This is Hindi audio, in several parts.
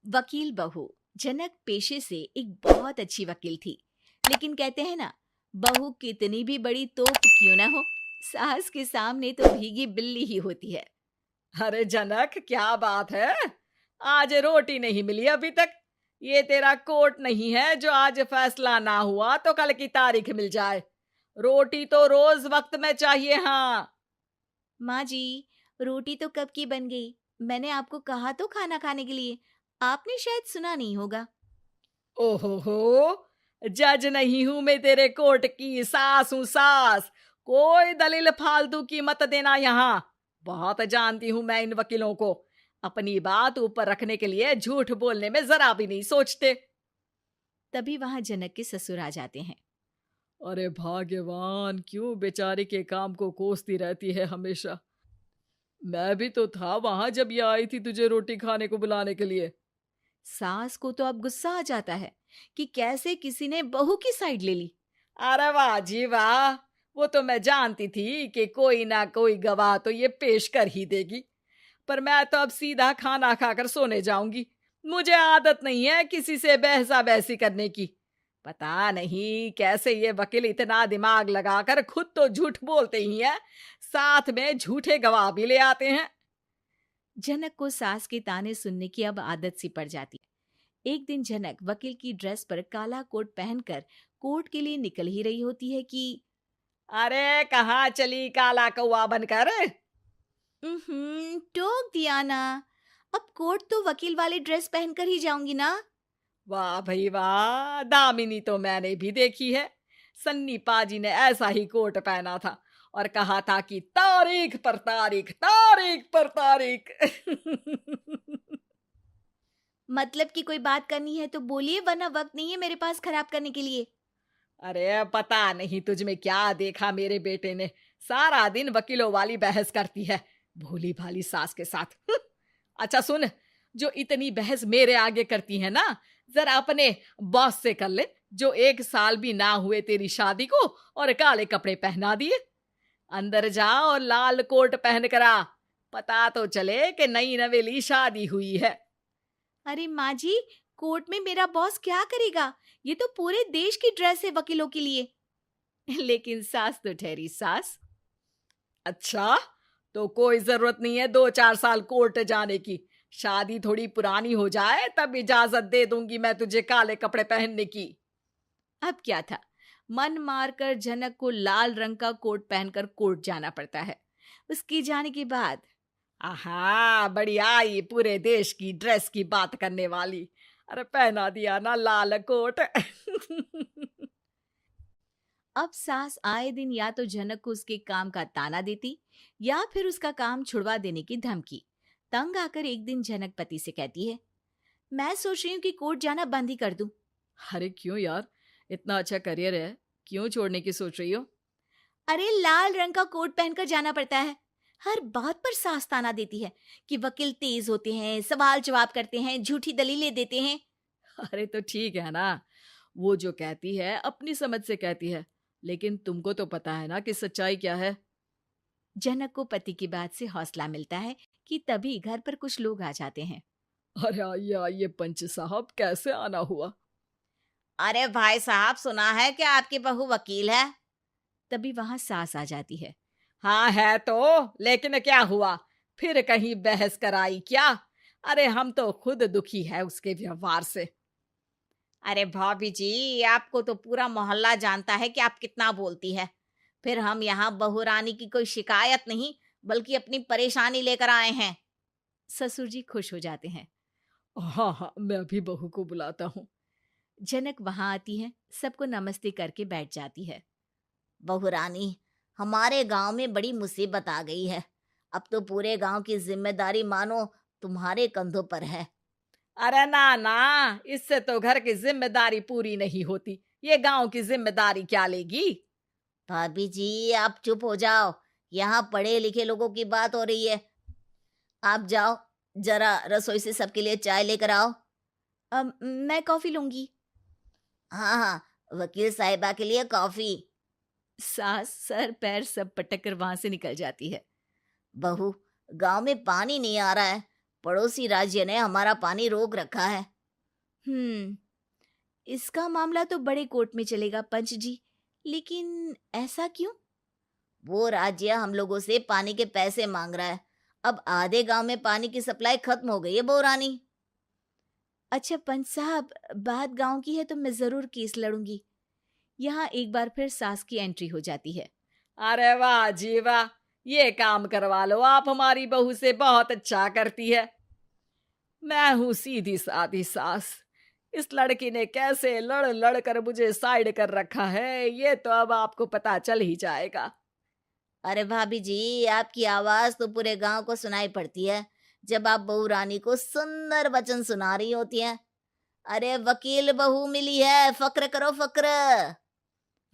वकील बहू। जनक पेशे से एक बहुत अच्छी वकील थी, लेकिन कहते हैं ना, बहू कितनी भी बड़ी तोप क्यों ना हो, सास के सामने तो भीगी बिल्ली ही होती है। अरे जनक, क्या बात है? आज रोटी नहीं मिली अभी तक। ये तेरा कोर्ट नहीं है जो आज फैसला ना हुआ तो कल की तारीख मिल जाए। रोटी तो रोज वक्त में चाहिए। हाँ। माँ जी, रोटी तो कब की बन गई। मैंने आपको कहा तो खाना खाने के लिए, आपने शायद सुना नहीं होगा। ओहो हो, जज नहीं हूं मैं तेरे कोर्ट की, सास हूं सास। कोई दलील फालतू की मत देना यहाँ। बहुत जानती हूं मैं इन वकीलों को। अपनी बात ऊपर रखने के लिए झूठ बोलने में जरा भी नहीं सोचते। तभी वहां जनक के ससुर आ जाते हैं। अरे भाग्यवान, क्यों बेचारी के काम को कोसती रहती है हमेशा। मैं भी तो था वहां जब ये आई थी तुझे रोटी खाने को बुलाने के लिए। सास को तो अब गुस्सा आ जाता है कि कैसे किसी ने बहू की साइड ले ली। अरे वाह जी वाह, वो तो मैं जानती थी कि कोई ना कोई गवाह तो ये पेश कर ही देगी। पर मैं तो अब सीधा खाना खाकर सोने जाऊंगी। मुझे आदत नहीं है किसी से बहसा बहसी करने की। पता नहीं कैसे ये वकील इतना दिमाग लगाकर खुद तो झूठ बोलते ही हैं, साथ में झूठे गवाह भी ले आते हैं। जनक को सास के ताने सुनने की अब आदत सी पड़ जाती है। एक दिन जनक वकील की ड्रेस पर काला कोट पहनकर कोर्ट के लिए निकल ही रही होती है कि अरे कहाँ चली काला कौवा बनकर? टोक दिया ना। अब कोर्ट तो वकील वाली ड्रेस पहनकर ही जाऊंगी ना। वाह भाई वाह, दामिनी तो मैंने भी देखी है। सन्नी पाजी ने ऐसा ही कोट पहना था और कहा था कि तारीख पर तारीख, तारीख पर तारीख। मतलब कि कोई बात करनी है तो बोलिए, वरना वक्त नहीं है मेरे पास खराब करने के लिए। अरे पता नहीं तुझ में क्या देखा मेरे बेटे ने, सारा दिन वकीलों वाली बहस करती है, भोली भाली सास के साथ। अच्छा सुन, जो इतनी बहस मेरे आगे करती है ना, जरा अपने बॉस से कर ले, जो 1 साल भी ना हुए तेरी शादी को और काले कपड़े पहना दिए। अंदर जा और लाल कोट पहन कर आ, पता तो चले कि नई नवेली शादी हुई है। अरे माँ जी, कोर्ट में मेरा बॉस क्या करेगा? ये तो पूरे देश की ड्रेस है वकीलों के लिए। लेकिन सास तो ठहरी सास। अच्छा, तो कोई जरूरत नहीं है 2-4 साल कोर्ट जाने की। शादी थोड़ी पुरानी हो जाए तब इजाजत दे दूंगी मैं तुझे काले कपड़े पहनने की। अब क्या था, मन मारकर जनक को लाल रंग का कोट पहनकर कोर्ट जाना पड़ता है। उसकी जाने के बाद आहा, बढ़िया, ये पूरे देश की ड्रेस की बात करने वाली। अरे पहना दिया ना लाल कोट। अब सास आए दिन या तो जनक को उसके काम का ताना देती या फिर उसका काम छुड़वा देने की धमकी। तंग आकर एक दिन जनक पति से कहती है, मैं सोच रही हूँ कि कोर्ट जाना बंद ही कर दूं। अरे क्यों यार, इतना अच्छा करियर है, क्यों छोड़ने की सोच रही हो? अरे लाल रंग का कोट पहनकर जाना पड़ता है। हर बात पर सास ताना देती है कि वकील तेज होते हैं, सवाल जवाब करते हैं, झूठी दलीलें देते हैं। अरे तो ठीक है ना, वो जो कहती है अपनी समझ से कहती है, लेकिन तुमको तो पता है ना कि सच्चाई क्या है। जनक को पति की बात से हौसला मिलता है कि तभी घर पर कुछ लोग आ जाते हैं। अरे आइए आइए पंच साहब, कैसे आना हुआ? अरे भाई साहब, सुना है कि आपकी बहू वकील है। तभी वहां सास आ जाती है। हाँ है तो, लेकिन क्या हुआ? फिर कहीं बहस कराई क्या? अरे हम तो खुद दुखी है उसके व्यवहार से। अरे भाभी जी, आपको तो पूरा मोहल्ला जानता है कि आप कितना बोलती है। फिर हम यहाँ बहू रानी की कोई शिकायत नहीं, बल्कि अपनी परेशानी लेकर आए हैं। ससुर जी खुश हो जाते हैं। हाँ हाँ, मैं भी बहू को बुलाता हूँ। जनक वहां आती है, सबको नमस्ते करके बैठ जाती है। बहू रानी, हमारे गांव में बड़ी मुसीबत आ गई है। अब तो पूरे गांव की जिम्मेदारी मानो तुम्हारे कंधों पर है। अरे ना ना, इससे तो घर की जिम्मेदारी पूरी नहीं होती। ये गांव की जिम्मेदारी क्या लेगी? भाभी जी, आप चुप हो जाओ। यहाँ पढ़े लिखे लोगों की बात हो रही है। आप जाओ, जरा रसोई से सबके लिए चाय लेकर आओ। मैं कॉफी लूंगी। हाँ हाँ, वकील साहिबा के लिए कॉफी। सास सर पैर सब पटक कर वहां से निकल जाती है। बहू, गांव में पानी नहीं आ रहा है, पड़ोसी राज्य ने हमारा पानी रोक रखा है। इसका मामला तो बड़े कोर्ट में चलेगा पंच जी, लेकिन ऐसा क्यों? वो राज्य हम लोगों से पानी के पैसे मांग रहा है। अब आधे गांव में पानी की सप्लाई खत्म हो गई है बहुरानी। अच्छा पंच साहब, बात गांव की है तो मैं जरूर केस लड़ूंगी। यहाँ एक बार फिर सास की एंट्री हो जाती है। अरे वाह जी वाह, ये काम करवा लो आप हमारी बहू से, बहुत अच्छा करती है। मैं हूं सीधी सादी सास। इस लड़की ने कैसे लड़ लड़ कर मुझे साइड कर रखा है, ये तो अब आपको पता चल ही जाएगा। अरे भाभी जी, आपकी आवाज तो पूरे गांव को सुनाई पड़ती है जब आप बहू रानी को सुंदर वचन सुना रही होती हैं। अरे वकील बहू मिली है, फक्र करो फक्र।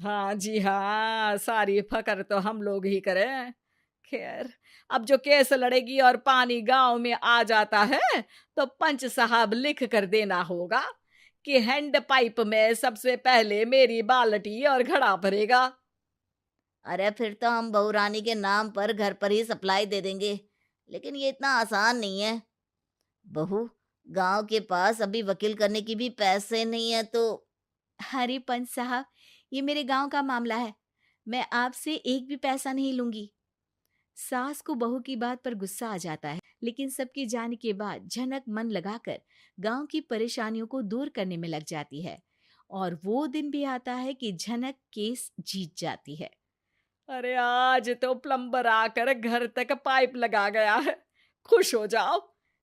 हाँ जी हाँ, सारी फकर तो हम लोग ही करें। खैर, अब जो केस लड़ेगी और पानी गांव में आ जाता है तो पंच साहब लिख कर देना होगा कि हैंड पाइप में सबसे पहले मेरी बाल्टी और घड़ा भरेगा। अरे फिर तो हम बहू रानी के नाम पर घर पर ही सप्लाई दे देंगे, लेकिन ये इतना आसान नहीं है। बहू, गांव के पास अभी वकील करने की भी पैसे नहीं है तो। अरे पंच साहब, ये मेरे गांव का मामला है, मैं आपसे एक भी पैसा नहीं लूंगी। सास को बहू की बात पर गुस्सा आ जाता है, लेकिन सबके जाने के बाद झनक मन लगाकर गांव की परेशानियों को दूर करने में लग जाती है। और वो दिन भी आता है कि झनक केस जीत जाती है। अरे आज तो प्लम्बर आकर घर तक पाइप लगा गया है। खुश हो जाओ,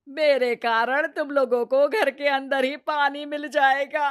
मेरे कारण तुम लोगों को घर के अंदर ही पानी मिल जाएगा।